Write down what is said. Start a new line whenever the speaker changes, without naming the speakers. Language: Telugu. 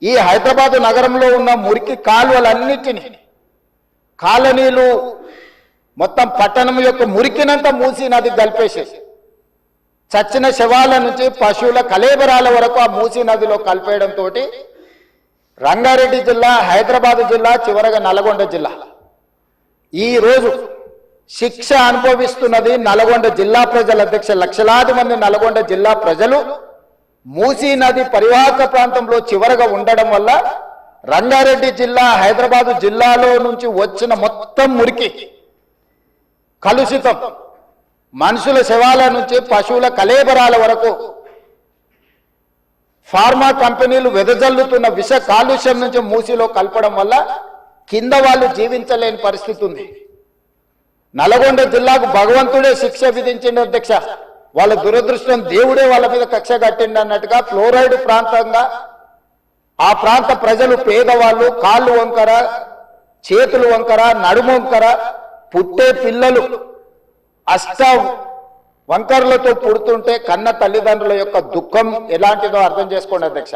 ఈ హైదరాబాద్ నగరంలో ఉన్న మురికి కాలువలన్నిటినీ కాలనీలు మొత్తం పట్టణం యొక్క మురికినంతా మూసీ నది కలిపేసేసి చచ్చిన శవాల నుంచి పశువుల కలేబరాల వరకు ఆ మూసీ నదిలో కలిపేయడంతో రంగారెడ్డి జిల్లా, హైదరాబాద్ జిల్లా, చివరగా నల్గొండ జిల్లా ఈరోజు శిక్ష అనుభవిస్తున్నది నల్గొండ జిల్లా ప్రజల అధ్యక్ష. లక్షలాది మంది నల్గొండ జిల్లా ప్రజలు మూసీ నది పరివాహక ప్రాంతంలో చివరగా ఉండడం వల్ల రంగారెడ్డి జిల్లా, హైదరాబాదు జిల్లాలో నుంచి వచ్చిన మొత్తం మురికి కలుషితం మనుషుల శవాల నుంచి పశువుల కలేబరాల వరకు ఫార్మా కంపెనీలు వెదజల్లుతున్న విష కాలుష్యం నుంచి మూసీలో కలపడం వల్ల కింద వాళ్ళు జీవించలేని పరిస్థితి ఉంది. నల్గొండ జిల్లాకు భగవంతుడే శిక్ష విధించిండు అధ్యక్ష. వాళ్ళ దురదృష్టం, దేవుడే వాళ్ళ మీద కక్ష కట్టిండు అన్నట్టుగా ఫ్లోరైడ్ ప్రాంతంగా ఆ ప్రాంత ప్రజలు పేదవాళ్ళు కాళ్ళు వంకర, చేతులు వంకర, నడుము వంకర, పుట్టే పిల్లలు అష్ట వంకర్లతో పుడుతుంటే కన్న తల్లిదండ్రుల యొక్క దుఃఖం ఎలాంటిదో అర్థం చేసుకోండి అధ్యక్ష.